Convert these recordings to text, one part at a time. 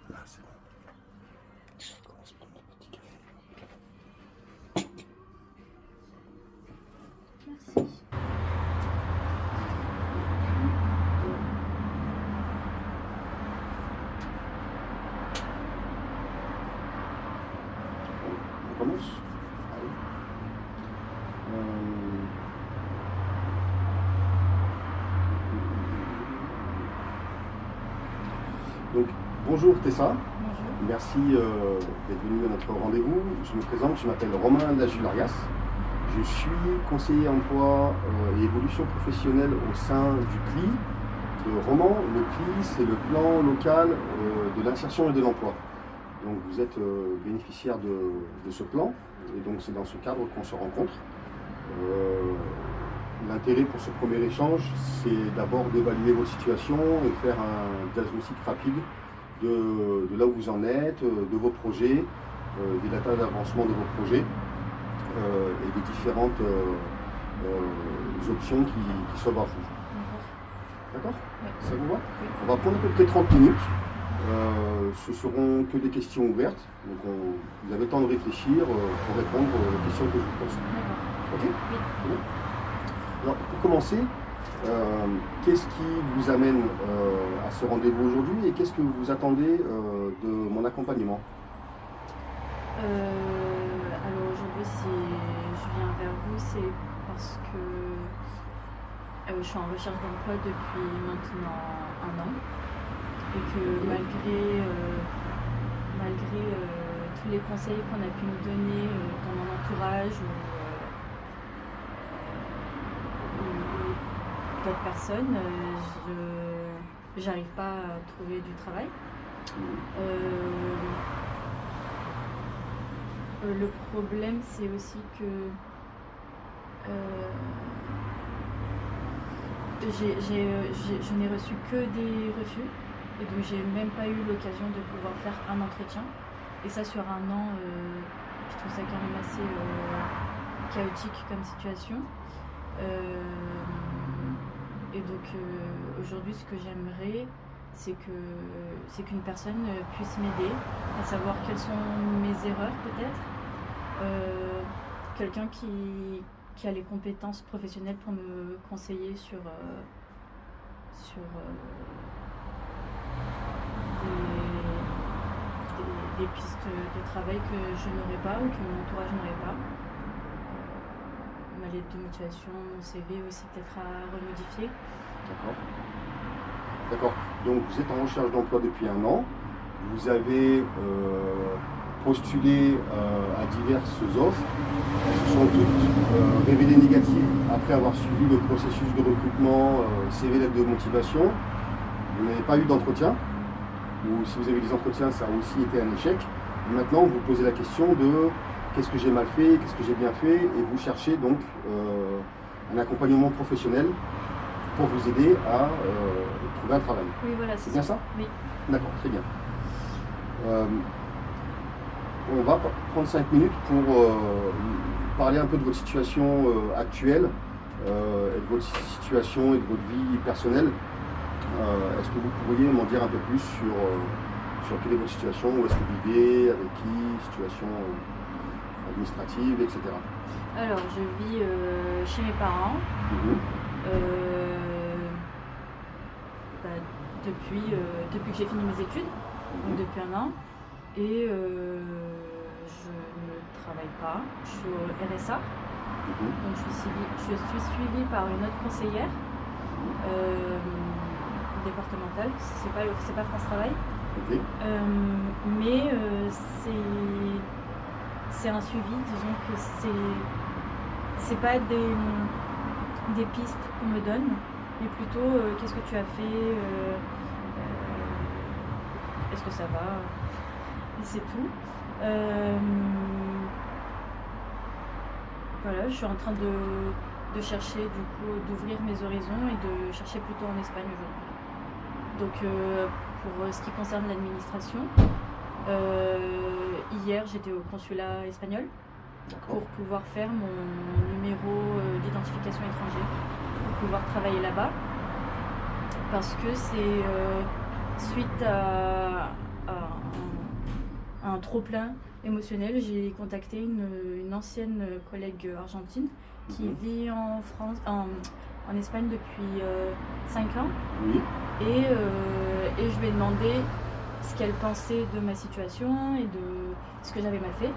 Là, c'est bon. Je commence par mon petit café. Merci. On commence. Allez. Donc, bonjour Tessa. Bonjour. Merci d'être venu à notre rendez-vous. Je me présente, je m'appelle Romain Lajularias. Je suis conseiller emploi et évolution professionnelle au sein du CLI de Romans. Le CLI, c'est le plan local de l'insertion et de l'emploi. Donc vous êtes bénéficiaire de ce plan, et donc c'est dans ce cadre qu'on se rencontre. L'intérêt pour ce premier échange, c'est d'abord d'évaluer votre situation et faire un diagnostic rapide de là où vous en êtes, de vos projets, des datas d'avancement de vos projets et des différentes options qui s'offrent à vous. D'accord ? Oui. Ça vous va ? Oui. On va prendre à peu près 30 minutes. Ce seront que des questions ouvertes. Donc vous avez le temps de réfléchir pour répondre aux questions que je vous pose. D'accord. Ok ? Oui. C'est bon ? Alors pour commencer, qu'est-ce qui vous amène à ce rendez-vous aujourd'hui et qu'est-ce que vous attendez de mon accompagnement ? Alors aujourd'hui, si je viens vers vous, c'est parce que je suis en recherche d'emploi depuis maintenant 1 an et que malgré tous les conseils qu'on a pu me donner dans mon entourage ou d'autres personnes, j'arrive pas à trouver du travail. Le problème, c'est aussi que je n'ai reçu que des refus et donc j'ai même pas eu l'occasion de pouvoir faire un entretien. Et ça sur 1 an, je trouve ça quand même assez chaotique comme situation. Et donc aujourd'hui, ce que j'aimerais, c'est qu'une personne puisse m'aider à savoir quelles sont mes erreurs peut-être. Quelqu'un qui a les compétences professionnelles pour me conseiller sur des pistes de travail que je n'aurais pas ou que mon entourage n'aurait pas. Ma lettre de motivation, mon CV aussi peut-être à remodifier. D'accord. D'accord. Donc vous êtes en recherche d'emploi depuis 1 an. Vous avez postulé à diverses offres. Elles se sont toutes révélées négatives après avoir suivi le processus de recrutement, CV, lettre de motivation. Vous n'avez pas eu d'entretien, ou si vous avez eu des entretiens, ça a aussi été un échec. Et maintenant, vous vous posez la question de qu'est-ce que j'ai mal fait, qu'est-ce que j'ai bien fait, et vous cherchez donc un accompagnement professionnel pour vous aider à trouver un travail. Oui, voilà, C'est bien ça ? Oui. D'accord, très bien. On va prendre 5 minutes pour parler un peu de votre situation actuelle, et de votre situation et de votre vie personnelle. Est-ce que vous pourriez m'en dire un peu plus sur quelle est votre situation, où est-ce que vous vivez, avec qui, situation administrative, etc. Alors, je vis chez mes parents depuis que j'ai fini mes études, donc depuis 1 an. Et je ne travaille pas, je suis au RSA, donc je suis suivie par une autre conseillère départementale, c'est pas France Travail, mais c'est un suivi, disons que c'est pas des pistes qu'on me donne, mais plutôt qu'est-ce que tu as fait, est-ce que ça va, et c'est tout. Voilà, je suis en train de chercher du coup d'ouvrir mes horizons et de chercher plutôt en Espagne aujourd'hui. Donc pour ce qui concerne l'administration, hier j'étais au consulat espagnol pour pouvoir faire mon numéro d'identification étrangère, pour pouvoir travailler là-bas, parce que c'est suite à trop-plein émotionnel. J'ai contacté une ancienne collègue argentine qui vit en France, en Espagne depuis 5 ans. Oui. Et je lui ai demandé ce qu'elle pensait de ma situation et de ce que j'avais mal fait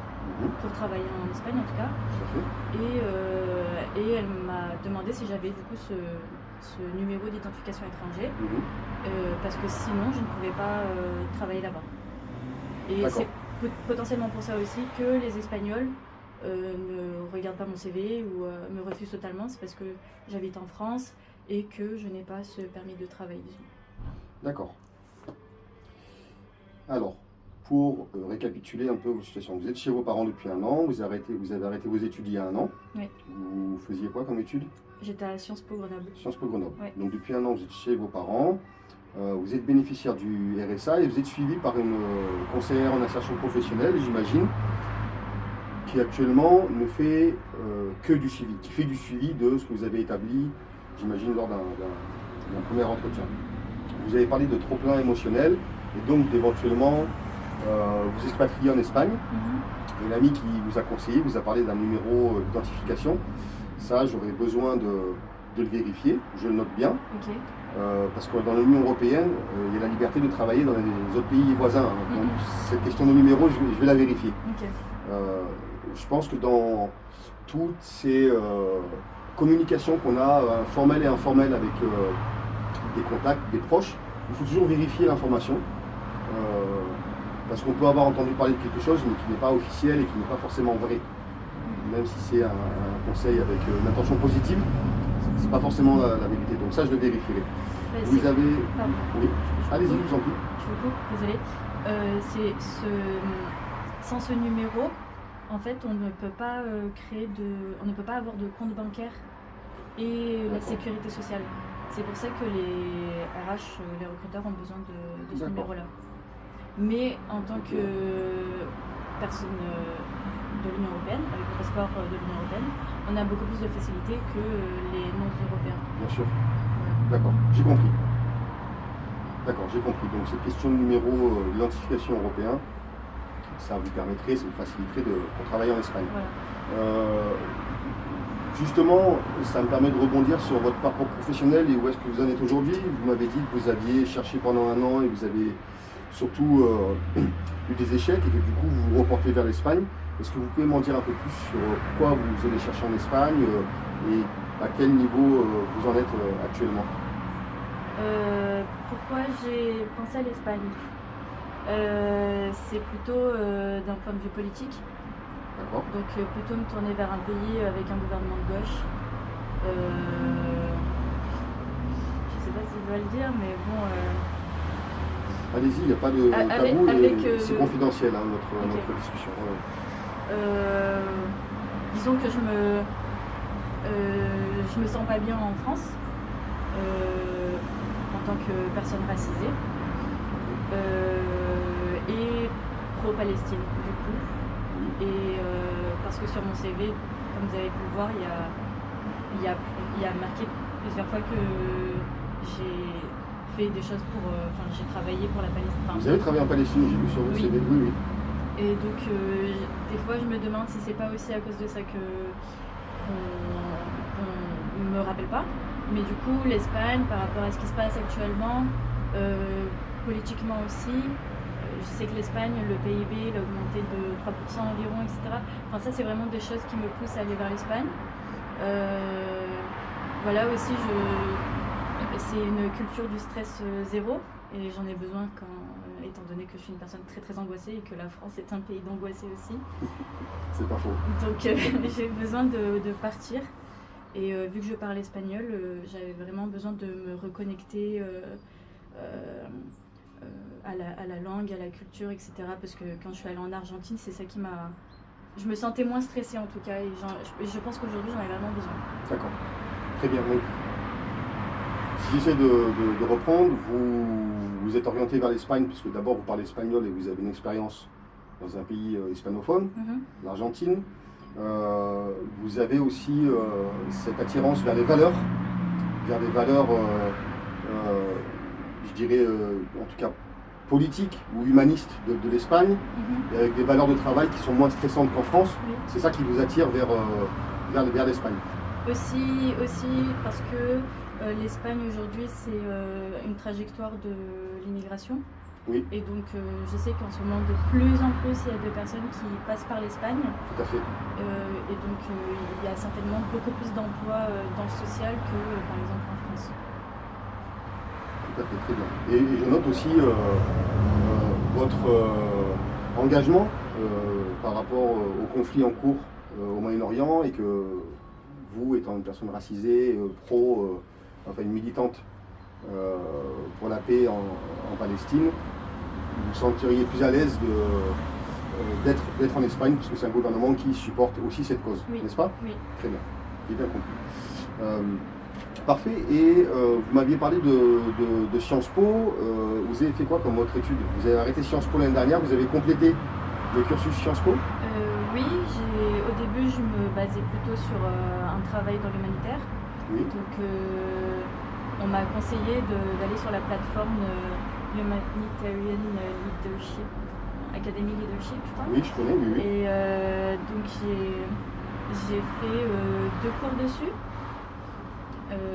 pour travailler en Espagne en tout cas. Tout à fait. Et elle m'a demandé si j'avais du coup ce numéro d'identification étranger, parce que sinon je ne pouvais pas travailler là-bas. Et D'accord. c'est potentiellement pour ça aussi que les Espagnols ne regardent pas mon CV ou me refusent totalement. C'est parce que j'habite en France et que je n'ai pas ce permis de travail, disons. D'accord. Alors, pour récapituler un peu votre situation, vous êtes chez vos parents depuis 1 an, vous avez arrêté vos études il y a 1 an. Oui. Vous faisiez quoi comme études? J'étais à Sciences Po Grenoble. Sciences Po Grenoble. Ouais. Donc depuis 1 an, vous êtes chez vos parents, vous êtes bénéficiaire du RSA et vous êtes suivi par une conseillère en insertion professionnelle, j'imagine, qui actuellement ne fait que du suivi, qui fait du suivi de ce que vous avez établi, j'imagine, lors d'un premier entretien. Vous avez parlé de trop-plein émotionnel et donc d'éventuellement vous expatrier en Espagne. Et l'ami qui vous a conseillé vous a parlé d'un numéro d'identification. Ça, j'aurais besoin de le vérifier, je le note bien. Ok. Parce que dans l'Union européenne, il y a la liberté de travailler dans les autres pays voisins. Donc cette question de numéro, je vais la vérifier. Ok. Je pense que dans toutes ces communications qu'on a, formelles et informelles avec des contacts, des proches, il faut toujours vérifier l'information. Parce qu'on peut avoir entendu parler de quelque chose, mais qui n'est pas officiel et qui n'est pas forcément vrai. Même si c'est un conseil avec une intention positive, c'est pas forcément la vérité. Donc ça, je le vérifierai. Vous avez... Pardon. Oui, allez-y, je vous en prie. Je vous coupe, désolée. Sans ce numéro, en fait, on ne peut pas on ne peut pas avoir de compte bancaire et la sécurité sociale. C'est pour ça que les RH, les recruteurs ont besoin de ce numéro-là. Mais en tant que personne de l'Union européenne, avec le passeport de l'Union européenne, on a beaucoup plus de facilité que les non-européens. Bien sûr. D'accord, j'ai compris. D'accord, j'ai compris. Donc cette question de numéro d'identification européen, ça vous permettrait, ça vous faciliterait pour travailler en Espagne. Voilà. Justement, ça me permet de rebondir sur votre parcours professionnel et où est-ce que vous en êtes aujourd'hui. Vous m'avez dit que vous aviez cherché pendant 1 an et vous avez surtout eu des échecs et que du coup vous vous reportez vers l'Espagne. Est-ce que vous pouvez m'en dire un peu plus sur pourquoi vous allez chercher en Espagne et à quel niveau vous en êtes actuellement? Pourquoi j'ai pensé à l'Espagne? C'est plutôt d'un point de vue politique. D'accord. Donc plutôt me tourner vers un pays avec un gouvernement de gauche. Je sais pas si je dois le dire, mais bon... Allez-y, il n'y a pas de tabou, c'est confidentiel notre discussion. Disons que je me sens pas bien en France en tant que personne racisée et pro-Palestine du coup. Et parce que sur mon CV, comme vous avez pu le voir, il y a marqué plusieurs fois que j'ai fait des choses pour... j'ai travaillé pour la Palestine. Vous avez travaillé en Palestine, j'ai vu sur votre CV, oui. Et donc, des fois, je me demande si c'est pas aussi à cause de ça qu'on me rappelle pas. Mais du coup, l'Espagne, par rapport à ce qui se passe actuellement, politiquement aussi, je sais que l'Espagne, le PIB, il a augmenté de 3% environ, etc. Enfin, ça, c'est vraiment des choses qui me poussent à aller vers l'Espagne. Voilà, aussi, c'est une culture du stress zéro. Et j'en ai besoin étant donné que je suis une personne très très angoissée et que la France est un pays d'angoissés aussi. C'est pas faux. Donc j'ai besoin de partir. Et vu que je parle espagnol, j'avais vraiment besoin de me reconnecter à la langue, à la culture, etc. Parce que quand je suis allée en Argentine, c'est ça qui m'a... Je me sentais moins stressée en tout cas. Et je pense qu'aujourd'hui, j'en ai vraiment besoin. D'accord. Très bien, oui. Si j'essaie de reprendre, vous êtes orienté vers l'Espagne, parce que d'abord vous parlez espagnol et vous avez une expérience dans un pays hispanophone, l'Argentine. Vous avez aussi cette attirance vers des valeurs, je dirais, en tout cas politique ou humaniste de l'Espagne, et avec des valeurs de travail qui sont moins stressantes qu'en France. Oui. C'est ça qui vous attire vers l'Espagne. Aussi parce que l'Espagne aujourd'hui c'est une trajectoire de l'immigration. Oui. Et donc je sais qu'en ce moment de plus en plus il y a de personnes qui passent par l'Espagne. Tout à fait. Et donc il y a certainement beaucoup plus d'emplois dans le social que par exemple en France. Tout à fait, très bien. Et je note aussi votre engagement par rapport au conflit en cours au Moyen-Orient, et que vous, étant une personne racisée, enfin une militante pour la paix en Palestine, vous vous sentiriez plus à l'aise d'être en Espagne, parce que c'est un gouvernement qui supporte aussi cette cause, Oui. n'est-ce pas? Oui. Très bien, j'ai bien compris. Parfait, et vous m'aviez parlé de Sciences Po. Vous avez fait quoi comme autre étude? Vous avez arrêté Sciences Po l'année dernière, vous avez complété le cursus Sciences Po? Oui, au début je me basais plutôt sur un travail dans l'humanitaire. Oui. Donc on m'a conseillé d'aller sur la plateforme Humanitarian Leadership, Academy Leadership, je crois. Oui, je connais, oui. Et donc j'ai fait 2 cours dessus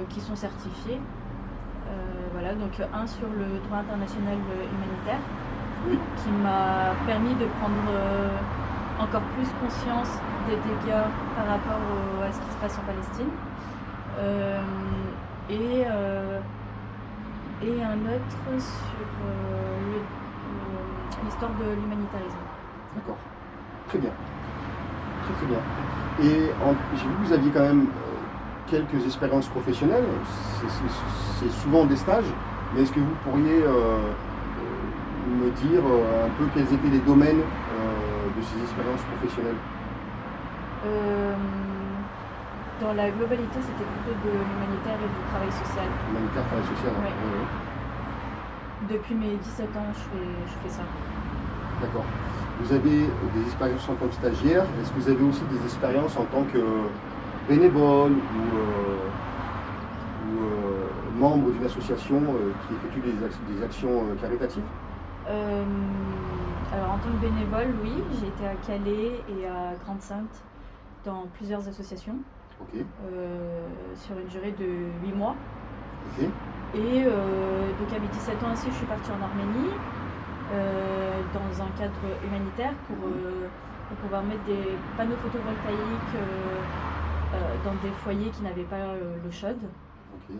qui sont certifiés. Voilà, donc un sur le droit international humanitaire, Oui. qui m'a permis de prendre encore plus conscience des dégâts par rapport à ce qui se passe en Palestine. Et un autre sur l'histoire de l'humanitarisme. D'accord. Très bien. Très très bien. Et j'ai vu que vous aviez quand même quelques expériences professionnelles. C'est souvent des stages, mais est-ce que vous pourriez me dire un peu quels étaient les domaines de ces expériences professionnelles? Dans la globalité, c'était plutôt de l'humanitaire et du travail social. Humanitaire, travail social. Ouais. Oui. Depuis mes 17 ans, je fais ça. D'accord. Vous avez des expériences en tant que stagiaire. Est-ce que vous avez aussi des expériences en tant que bénévole ou membre d'une association qui effectue des actions caritatives? Alors en tant que bénévole, oui, j'ai été à Calais et à Grande-Synthe dans plusieurs associations. Ok. Sur une durée de 8 mois. Ok. Et donc à mes 17 ans aussi, je suis partie en Arménie dans un cadre humanitaire pour pouvoir mettre des panneaux photovoltaïques dans des foyers qui n'avaient pas l'eau chaude. Ok.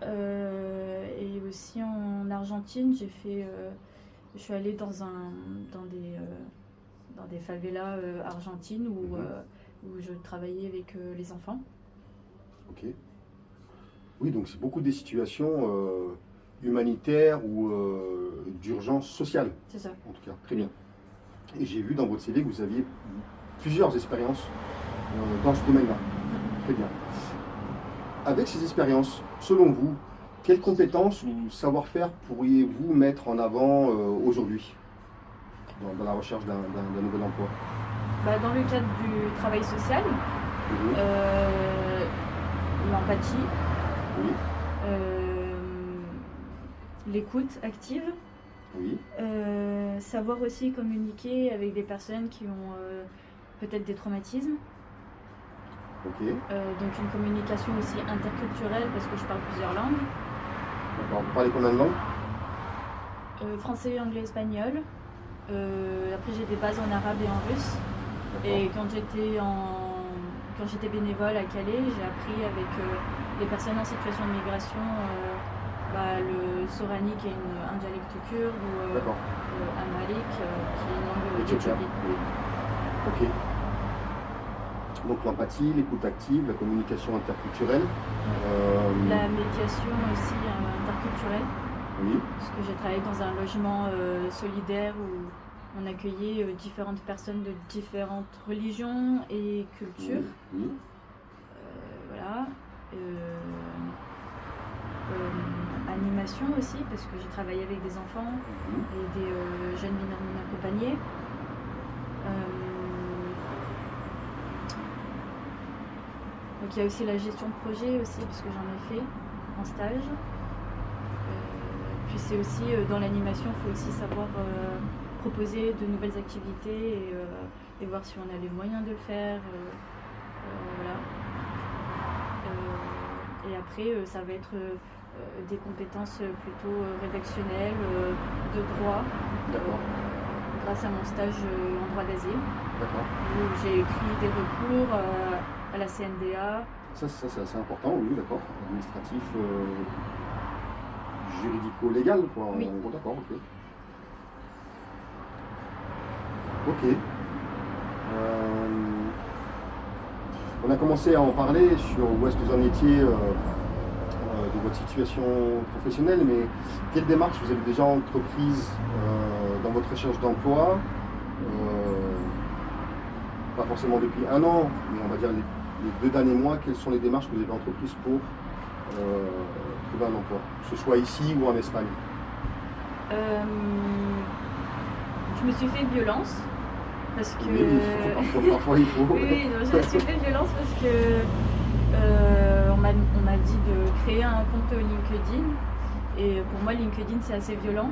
Et aussi en Argentine, je suis allée dans des favelas argentines où je travaillais avec les enfants. Ok. Oui, donc c'est beaucoup des situations humanitaires ou d'urgence sociale. C'est ça. En tout cas, très bien. Et j'ai vu dans votre CV que vous aviez plusieurs expériences dans ce domaine-là. Très bien. Avec ces expériences, selon vous, quelles compétences ou savoir-faire pourriez-vous mettre en avant aujourd'hui dans la recherche d'un nouvel emploi? Dans le cadre du travail social, l'empathie, Oui. L'écoute active, Oui. savoir aussi communiquer avec des personnes qui ont peut-être des traumatismes. Ok. Donc une communication aussi interculturelle parce que je parle plusieurs langues. D'accord. Vous parlez combien de langues? Français, anglais, espagnol. Après j'ai des bases en arabe et en russe. Et quand j'étais bénévole à Calais, j'ai appris avec les personnes en situation de migration le sorani qui est un dialecte kurde ou amharique qui est une langue d'Éthiopie. Ok. Donc l'empathie, l'écoute active, la communication interculturelle. La médiation aussi interculturelle. Oui. Parce que j'ai travaillé dans un logement solidaire où on accueillait différentes personnes de différentes religions et cultures. Oui. Voilà. Animation aussi, parce que j'ai travaillé avec des enfants et des jeunes mineurs non accompagnés. Donc il y a aussi la gestion de projet aussi, parce que j'en ai fait en stage. puis c'est aussi dans l'animation, il faut aussi savoir proposer de nouvelles activités et voir si on a les moyens de le faire. Voilà. Et après, ça va être des compétences plutôt rédactionnelles, de droit, grâce à mon stage en droit d'asile, où j'ai écrit des recours à la CNDA. Ça c'est assez important, oui, d'accord. Administratif, juridico-légal, quoi. Oui. En gros, d'accord, ok. Ok. On a commencé à en parler sur où est-ce que vous en étiez de votre situation professionnelle, mais quelle démarche vous avez déjà entreprise dans votre recherche d'emploi, pas forcément depuis un an, mais on va dire les 2 derniers mois, quelles sont les démarches que vous avez entreprises pour trouver un emploi, que ce soit ici ou en Espagne? Je me suis fait violence parce que... Oui, parfois il faut. Oui, non, je me suis fait violence parce que on m'a dit de créer un compte LinkedIn et pour moi LinkedIn c'est assez violent,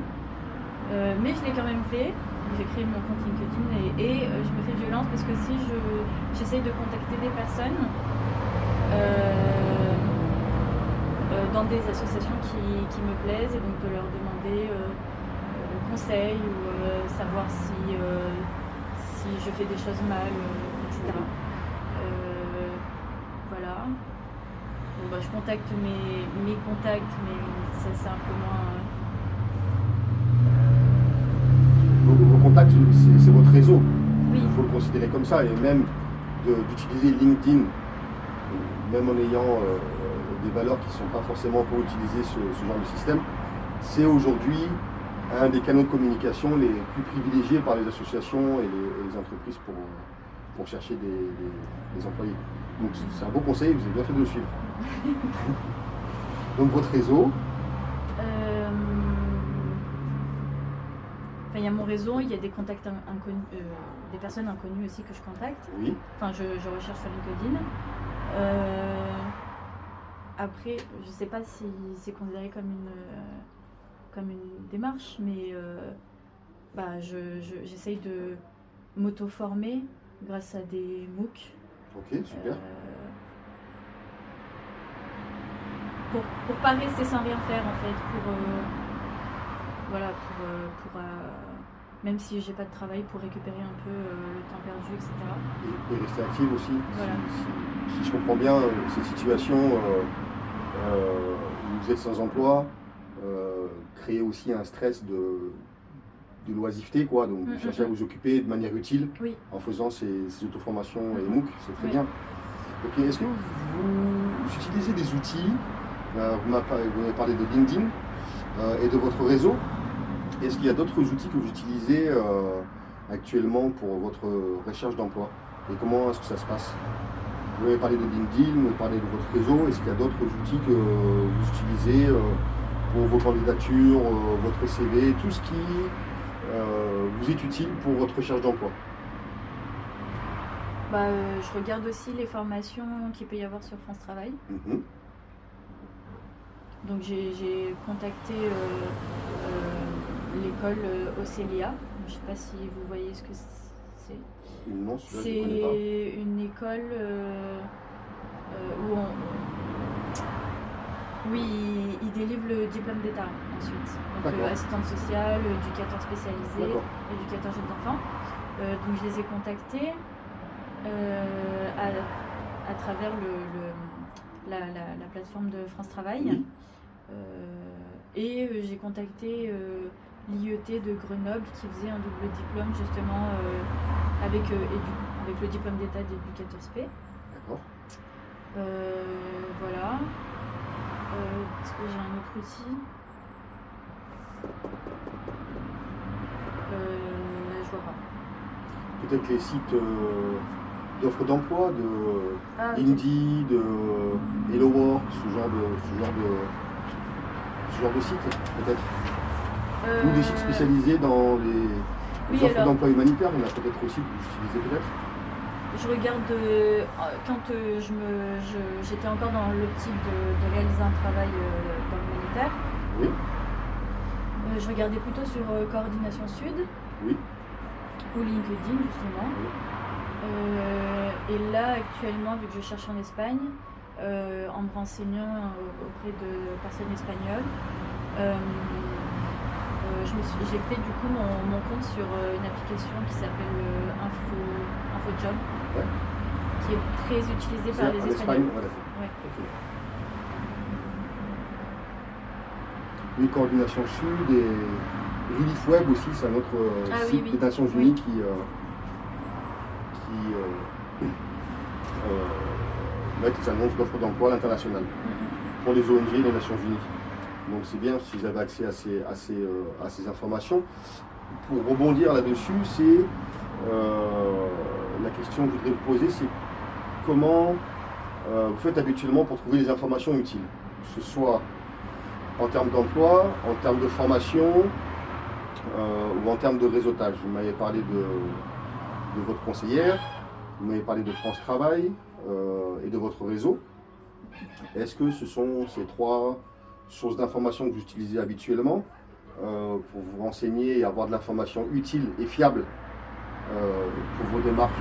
mais je l'ai quand même fait. J'ai créé mon compte LinkedIn et je me fais violence parce que si j'essaye de contacter des personnes dans des associations qui me plaisent et donc de leur demander conseils ou savoir si je fais des choses mal, etc. Voilà. Bon, je contacte mes contacts, mais ça c'est un peu moins... Vos contacts, c'est votre réseau. Oui. Il faut le considérer comme ça, et même d'utiliser LinkedIn, même en ayant des valeurs qui ne sont pas forcément pour utiliser ce genre de système, c'est aujourd'hui un des canaux de communication les plus privilégiés par les associations et les entreprises pour chercher des employés. Donc c'est un beau conseil, vous avez bien fait de le suivre. Donc votre réseau? Il y a mon réseau, il y a des contacts inconnus, des personnes inconnues aussi que je contacte. Oui. Enfin, je recherche sur LinkedIn. Après, je ne sais pas si c'est considéré comme une démarche, mais j'essaye de m'auto-former grâce à des MOOC. Ok, super. Pour pas rester sans rien faire en fait, même si j'ai pas de travail, pour récupérer un peu le temps perdu, etc. Et rester active aussi. Voilà. Si je comprends bien cette situation où vous êtes sans emploi, créer aussi un stress de l'oisiveté, quoi. Donc vous cherchez à vous occuper de manière utile en faisant ces auto-formations et MOOC, c'est très bien. Ok, est-ce que vous utilisez des outils? Vous m'avez parlé de LinkedIn et de votre réseau. Est-ce qu'il y a d'autres outils que vous utilisez actuellement pour votre recherche d'emploi? Et comment est-ce que ça se passe? Vous m'avez parlé de LinkedIn, vous m'avez parlé de votre réseau. Est-ce qu'il y a d'autres outils que vous utilisez pour vos candidatures, votre CV, tout ce qui vous est utile pour votre recherche d'emploi? Je regarde aussi les formations qu'il peut y avoir sur France Travail. Donc j'ai contacté l'école Océlia. Je ne sais pas si vous voyez ce que c'est. Non, c'est une école où ils délivrent le diplôme d'État ensuite. Donc assistante sociale, éducateur spécialisé, éducateur jeune d'enfants. Donc je les ai contactés à travers la plateforme de France Travail. Oui. Et j'ai contacté l'IET de Grenoble qui faisait un double diplôme justement avec le diplôme d'état d'éducateur spé. D'accord. Voilà. Est-ce que j'ai un autre outil? Je vois pas. Peut-être les sites d'offres d'emploi, de Indeed, de Hello Work, ce genre de site, peut-être. Ou des sites spécialisés dans les offres d'emploi humanitaire, il y en a peut-être aussi que vous utilisez peut-être. Je regarde quand j'étais encore dans l'optique de réaliser un travail dans l'humanitaire. Oui. Je regardais plutôt sur Coordination Sud Oui. ou LinkedIn justement. Oui. Et là actuellement, vu que je cherche en Espagne, en me renseignant auprès de personnes espagnoles, j'ai fait du coup mon compte sur une application qui s'appelle InfoJob, Ouais. qui est très utilisée C'est par les en Espagne, Espagnols. voilà. Ouais. Ok. Oui, Coordination Sud et Relief Web aussi, c'est un autre Ah oui, site oui. des Nations Oui. Unies qui met des annonces d'offres d'emploi à l'international pour les ONG et les Nations Unies. Donc c'est bien si vous avez accès à ces informations. Pour rebondir là-dessus, c'est la question que je voudrais vous poser, c'est comment vous faites habituellement pour trouver les informations utiles, que ce soit en termes d'emploi, en termes de formation ou en termes de réseautage. Vous m'avez parlé de votre conseillère, vous m'avez parlé de France Travail et de votre réseau. Est-ce que ce sont ces trois sources d'informations que vous utilisez habituellement pour vous renseigner et avoir de l'information utile et fiable pour vos démarches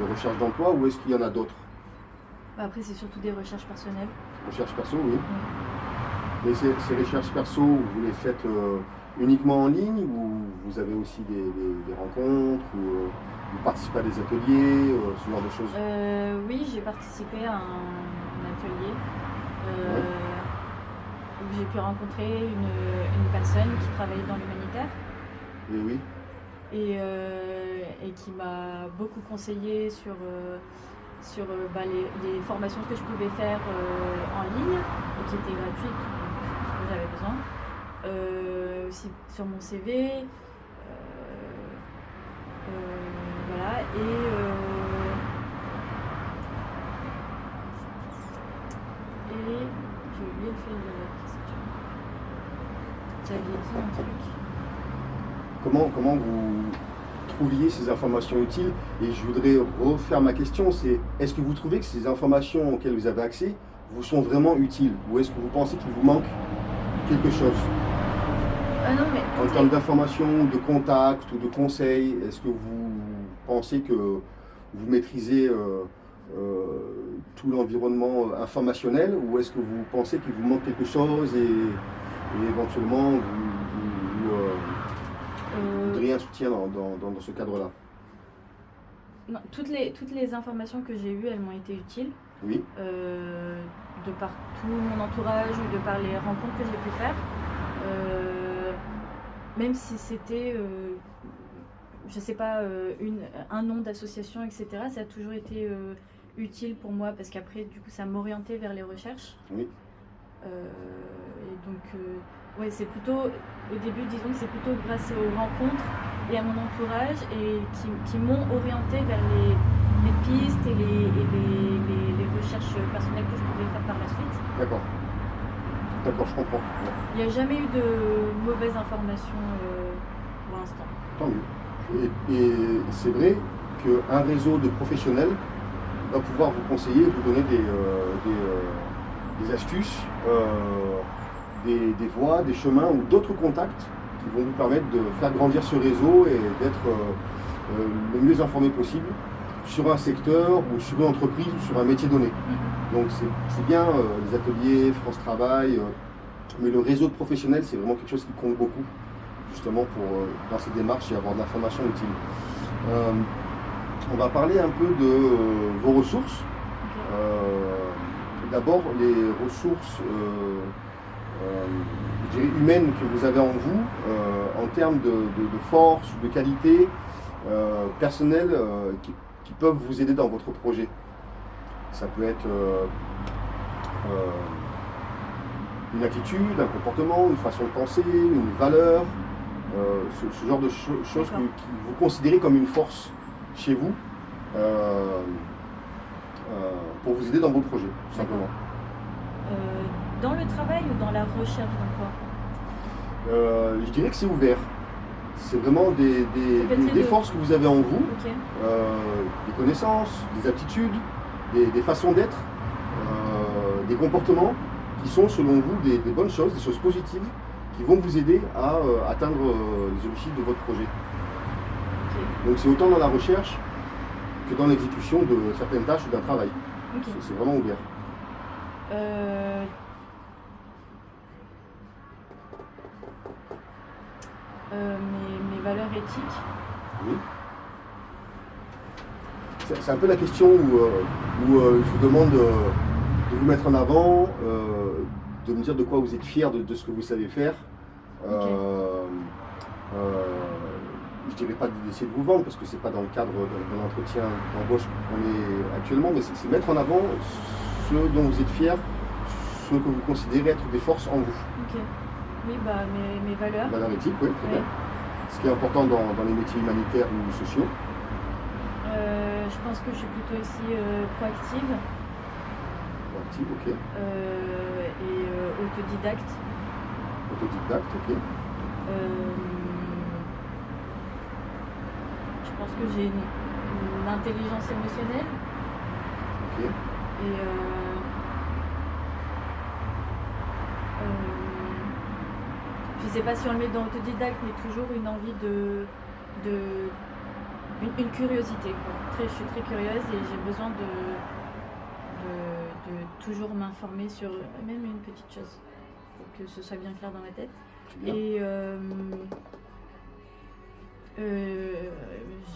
de recherche d'emploi, ou est-ce qu'il y en a d'autres? Après, c'est surtout des recherches personnelles. Recherche perso, oui. Mais ces recherches perso, vous les faites uniquement en ligne, ou vous avez aussi des rencontres, ou vous participez à des ateliers, ce genre de choses? Oui, j'ai participé à un atelier où j'ai pu rencontrer une personne qui travaillait dans l'humanitaire Et oui. et qui m'a beaucoup conseillé sur les formations que je pouvais faire en ligne et qui étaient gratuites, ce que j'avais besoin. Aussi sur mon CV. Voilà. Et j'ai oublié le fil de la question. Tu avais dit un truc. Comment vous trouviez ces informations utiles? Et je voudrais refaire ma question, c'est est-ce que vous trouvez que ces informations auxquelles vous avez accès vous sont vraiment utiles? Ou est-ce que vous pensez qu'il vous manque quelque chose? Non, mais En termes d'informations, de contacts ou de conseils, est-ce que vous pensez que vous maîtrisez tout l'environnement informationnel, ou est-ce que vous pensez qu'il vous manque quelque chose et éventuellement vous voudriez un soutien dans ce cadre-là? Non, toutes les informations que j'ai eues, elles m'ont été utiles. Oui. De par tout mon entourage ou de par les rencontres que j'ai pu faire. Même si c'était, je sais pas, un nom d'association, etc., ça a toujours été utile pour moi parce qu'après, du coup, ça m'orientait vers les recherches. Oui. Et donc, ouais, c'est plutôt, au début, disons que c'est plutôt grâce aux rencontres et à mon entourage et qui m'ont orienté vers les pistes et les recherches personnelles que je pouvais faire par la suite. D'accord. D'accord, je comprends. Il n'y a jamais eu de mauvaises informations pour l'instant. Tant mieux. Et c'est vrai qu'un réseau de professionnels va pouvoir vous conseiller, vous donner des astuces, des voies, des chemins ou d'autres contacts qui vont vous permettre de faire grandir ce réseau et d'être le mieux informé possible sur un secteur ou sur une entreprise ou sur un métier donné. Donc c'est bien les ateliers, France Travail, mais le réseau de professionnels, c'est vraiment quelque chose qui compte beaucoup, justement dans ces démarches et avoir de l'information utile. On va parler un peu de vos ressources. D'abord, les ressources je dirais humaines que vous avez en vous, en termes de force ou de qualité personnelle qui peuvent vous aider dans votre projet. Ça peut être une attitude, un comportement, une façon de penser, une valeur, ce genre de choses que vous considérez comme une force chez vous pour vous aider dans vos projets, tout simplement. Dans le travail ou dans la recherche d'emploi? Je dirais que c'est ouvert. C'est vraiment des forces que vous avez en vous, des connaissances, des aptitudes, des façons d'être, des comportements qui sont selon vous des bonnes choses, des choses positives qui vont vous aider à atteindre les objectifs de votre projet. Ok. Donc c'est autant dans la recherche que dans l'exécution de certaines tâches ou d'un travail. Ok. C'est vraiment ouvert. Mes valeurs éthiques. Oui. C'est un peu la question où je vous demande de vous mettre en avant, de me dire de quoi vous êtes fier de ce que vous savez faire. Je dirais pas d'essayer de vous vendre parce que c'est pas dans le cadre d'un entretien d'embauche qu'on est actuellement, mais c'est mettre en avant ce dont vous êtes fier, ce que vous considérez être des forces en vous. Ok. Oui, bah mes valeurs. Valeurs éthiques, oui, très Ouais. bien. Ce qui est important dans les métiers humanitaires ou sociaux. Je pense que je suis plutôt aussi proactive Proactive, ok. et autodidacte. Autodidacte, ok. Je pense que j'ai une intelligence émotionnelle Ok. et je sais pas si on le met dans autodidacte, mais toujours une envie une curiosité, quoi. Je suis très curieuse et j'ai besoin de toujours m'informer sur même une petite chose pour que ce soit bien clair dans ma tête. C'est bien. Et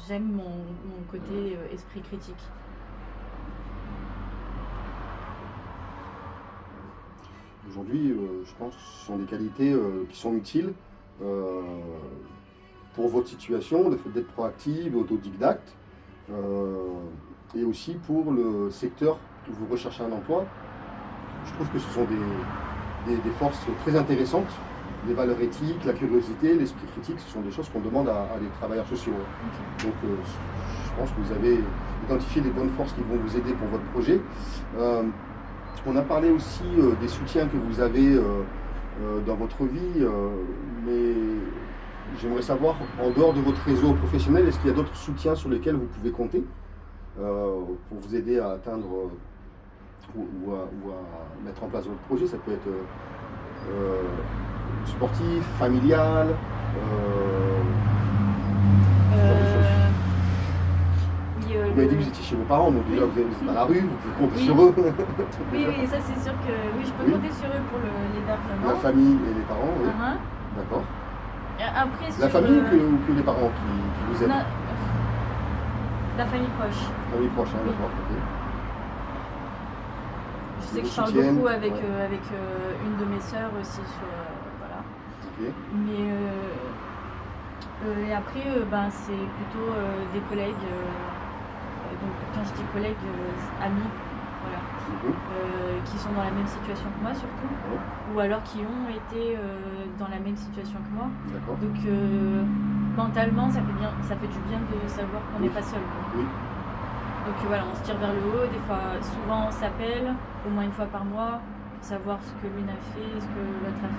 j'aime mon côté esprit critique. Aujourd'hui, je pense que ce sont des qualités qui sont utiles pour votre situation, le fait d'être proactive, autodidacte, et aussi pour le secteur où vous recherchez un emploi. Je trouve que ce sont des forces très intéressantes. Les valeurs éthiques, la curiosité, l'esprit critique, ce sont des choses qu'on demande à des travailleurs sociaux. Ok. Donc je pense que vous avez identifié les bonnes forces qui vont vous aider pour votre projet. On a parlé aussi des soutiens que vous avez dans votre vie, mais j'aimerais savoir, en dehors de votre réseau professionnel, est-ce qu'il y a d'autres soutiens sur lesquels vous pouvez compter pour vous aider à atteindre ou à mettre en place votre projet? Ça peut être sportif, familial, ce genre de choses. Oui, Vous m'avez dit que vous étiez chez vos parents, donc déjà vous êtes à la rue, vous pouvez compter Oui. sur eux. oui, ça c'est sûr que oui, je peux Oui. compter sur eux pour l'hébergement. La famille et les parents, oui. Uh-huh. D'accord. Et après, La sur, famille ou que les parents qui vous aident? non, la famille proche. Famille proche, hein, Oui. d'accord, ok. Je sais Ils que vous je parle soutiennent, beaucoup avec, ouais. avec une de mes sœurs aussi sur voilà. Ok. Mais et après, c'est plutôt des collègues. Donc quand je dis collègues, amis, voilà, qui sont dans la même situation que moi surtout, Ouais. ou alors qui ont été dans la même situation que moi. D'accord. Donc mentalement, ça fait du bien de savoir qu'on n'est Oui. pas seul, quoi. Oui. Donc voilà, on se tire vers le haut. Des fois, souvent on s'appelle, au moins une fois par mois, pour savoir ce que l'une a fait, ce que l'autre a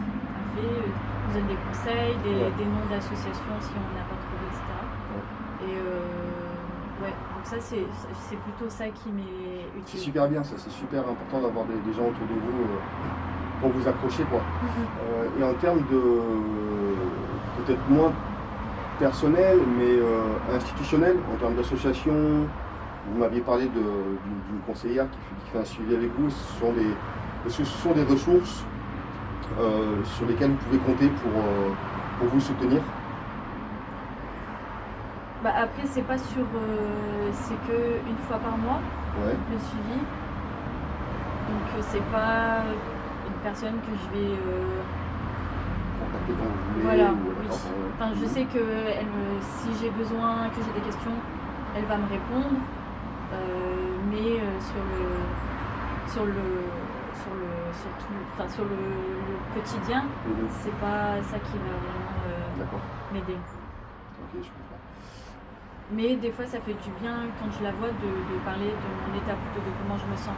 fait. On donne des conseils, Ouais. des noms d'associations si on n'a pas trouvé, etc. Ouais. Et ouais, donc ça c'est plutôt ça qui m'est C'est utile. super bien, ça, c'est super important d'avoir des gens autour de vous pour vous accrocher, quoi. Et en termes de peut-être moins personnel, mais institutionnel, en termes d'association, vous m'aviez parlé d'une conseillère qui fait un suivi avec vous. Est-ce que ce sont des ressources sur lesquelles vous pouvez compter pour vous soutenir? Après, c'est pas sur. C'est que une fois par mois, Ouais, le suivi. Donc, c'est pas une personne que je vais. contactez quand vous voulez. Voilà, ou- oui. d'accord, ouais. Enfin, je sais que si j'ai besoin, que j'ai des questions, elle va me répondre. Mais sur le quotidien, Mhm. c'est pas ça qui va vraiment D'accord, m'aider. ok, je comprends. Mais des fois, ça fait du bien quand je la vois de parler de mon état plutôt de comment je me sens.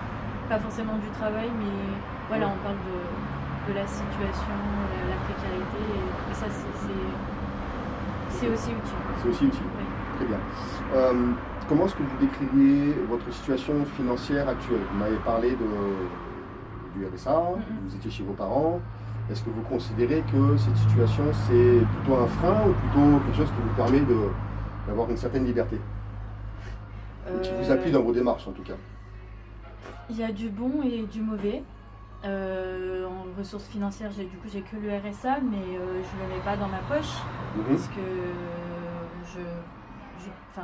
Pas forcément du travail, mais voilà, Ouais. on parle de la situation, la précarité, et ça, c'est aussi utile. C'est aussi utile. Oui. Très bien. Comment est-ce que vous décririez votre situation financière actuelle? Vous m'avez parlé du RSA, Mhm. vous étiez chez vos parents. Est-ce que vous considérez que cette situation, c'est plutôt un frein ou plutôt quelque chose qui vous permet d'avoir une certaine liberté? Ou qui vous appuie dans vos démarches, en tout cas? Il y a du bon et du mauvais. En ressources financières, j'ai que le RSA, mais je ne le mets pas dans ma poche parce que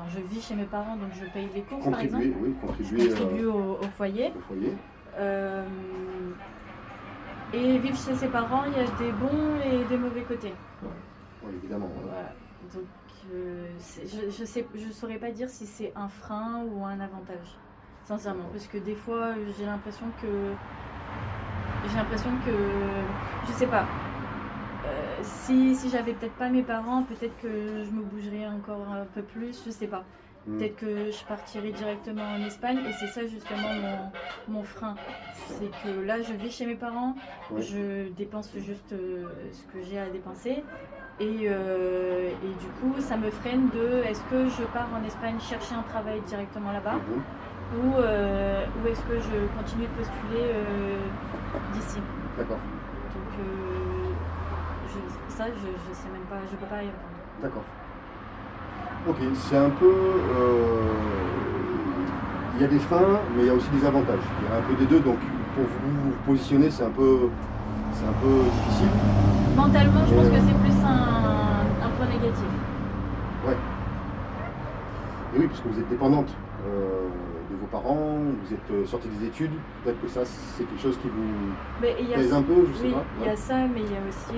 je vis chez mes parents, donc je paye les courses par exemple. Oui, Je contribue au foyer. Et vivre chez ses parents, il y a des bons et des mauvais côtés. Oui, évidemment. Voilà. Donc je saurais pas dire si c'est un frein ou un avantage, sincèrement, parce que des fois j'ai l'impression que je sais pas. Si j'avais peut-être pas mes parents, peut-être que je me bougerais encore un peu plus, je sais pas. Peut-être que je partirais directement en Espagne et c'est ça justement mon frein. C'est que là je vis chez mes parents, je dépense juste ce que j'ai à dépenser et du coup ça me freine de est-ce que je pars en Espagne chercher un travail directement là-bas ou est-ce que je continue de postuler d'ici. D'accord. Donc je sais même pas, je peux pas y répondre. D'accord. Ok, c'est un peu... il y a des freins, mais il y a aussi des avantages. Il y a un peu des deux, donc pour vous positionner, c'est un peu difficile. Mentalement, je pense que c'est plus un point négatif. Ouais. Et oui, parce que vous êtes dépendante de vos parents, vous êtes sortie des études, peut-être que ça, c'est quelque chose qui vous pèse un peu, je sais pas. Il y a ça, mais il y a aussi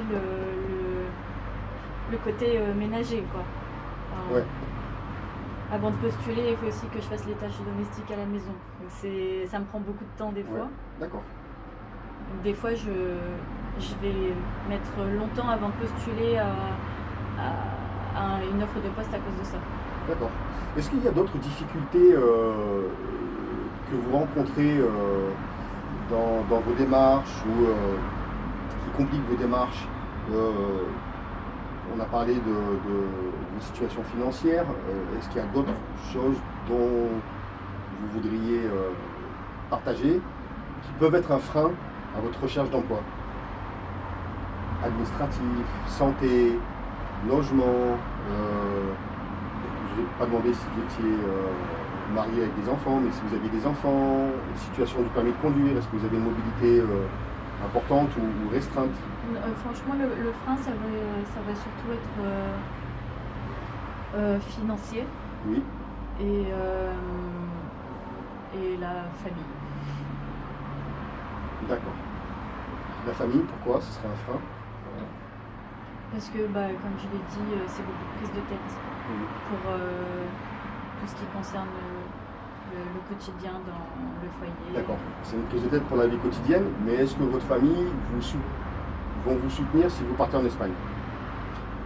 le côté ménager, quoi. Enfin, avant de postuler, il faut aussi que je fasse les tâches domestiques à la maison. Donc ça me prend beaucoup de temps des fois. D'accord. Donc des fois, je vais mettre longtemps avant de postuler à une offre de poste à cause de ça. D'accord. Est-ce qu'il y a d'autres difficultés que vous rencontrez dans vos démarches ou qui compliquent vos démarches? On a parlé de situation financière. Est-ce qu'il y a d'autres choses dont vous voudriez partager qui peuvent être un frein à votre recherche d'emploi? Administratif, santé, logement. Je ne vais pas demander si vous étiez marié avec des enfants, mais si vous aviez des enfants, situation du permis de conduire, est-ce que vous avez une mobilité importante ou restreinte? Franchement, le frein, ça va surtout être financier. Oui. Et la famille. D'accord. La famille, pourquoi ce serait un frein? Parce que, comme je l'ai dit, c'est beaucoup de prise de tête pour tout ce qui concerne le quotidien dans le foyer. D'accord. C'est une prise de tête pour la vie quotidienne, mais est-ce que votre famille vont vous soutenir si vous partez en Espagne?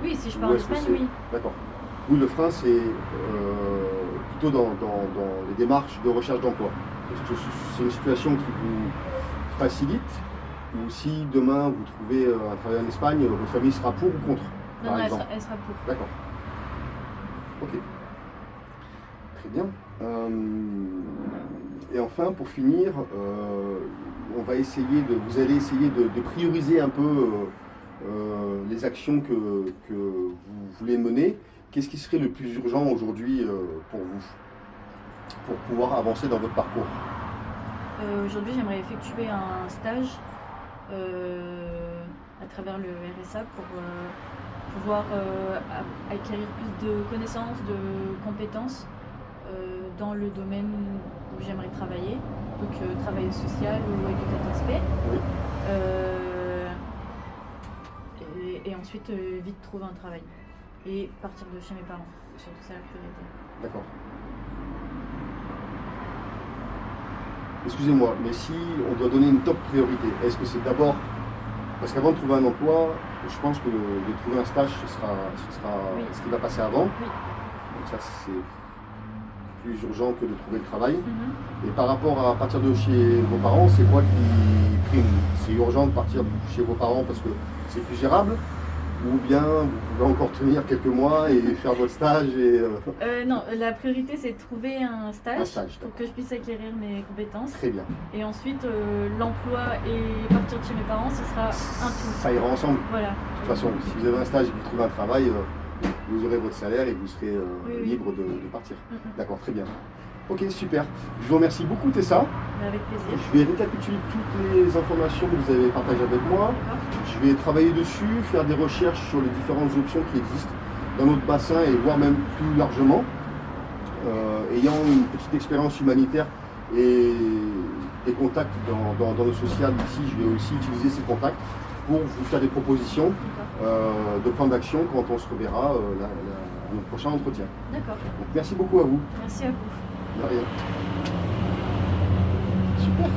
Oui, si je pars en Espagne, oui. D'accord. Oui, le frein, c'est plutôt dans les démarches de recherche d'emploi. Est-ce que c'est une situation qui vous facilite? Ou si demain vous trouvez un travail en Espagne, votre famille sera pour ou contre? Non, elle sera pour. D'accord. Ok. Très bien. Et enfin, pour finir, vous allez essayer de prioriser un peu les actions que vous voulez mener. Qu'est-ce qui serait le plus urgent aujourd'hui pour vous, pour pouvoir avancer dans votre parcours? Aujourd'hui, j'aimerais effectuer un stage à travers le RSA pour pouvoir acquérir plus de connaissances, de compétences dans le domaine où j'aimerais travailler, donc travail social ou éducateur spé. Oui. Et ensuite vite trouver un travail et partir de chez mes parents, c'est surtout ça la priorité. D'accord. Excusez-moi, mais si on doit donner une top priorité, est-ce que c'est d'abord, parce qu'avant de trouver un emploi, je pense que de trouver un stage, ce sera ce qui va passer avant. Oui. Donc ça, c'est plus urgent que de trouver le travail. Et par rapport à partir de chez vos parents, c'est quoi qui prime? C'est urgent de partir chez vos parents parce que c'est plus gérable? ou bien vous pouvez encore tenir quelques mois et faire votre stage et... Non, la priorité c'est de trouver un stage, pour d'accord. que je puisse acquérir mes compétences. Très bien. Et ensuite, l'emploi et partir de chez mes parents, ce sera un tout. Ça ira ensemble. Voilà. De toute façon, si vous avez un stage et que vous trouvez un travail, vous aurez votre salaire et vous serez Oui. libre de partir. Mhm. D'accord, très bien. Ok, super. Je vous remercie beaucoup Tessa. Avec plaisir. Je vais récapituler toutes les informations que vous avez partagées avec moi. D'accord. Je vais travailler dessus, faire des recherches sur les différentes options qui existent dans notre bassin et voir même plus largement. Ayant une petite expérience humanitaire et des contacts dans le social ici, je vais aussi utiliser ces contacts pour vous faire des propositions de plans d'action quand on se reverra à notre prochain entretien. D'accord. Donc merci beaucoup à vous. Merci à vous. De rien. Super.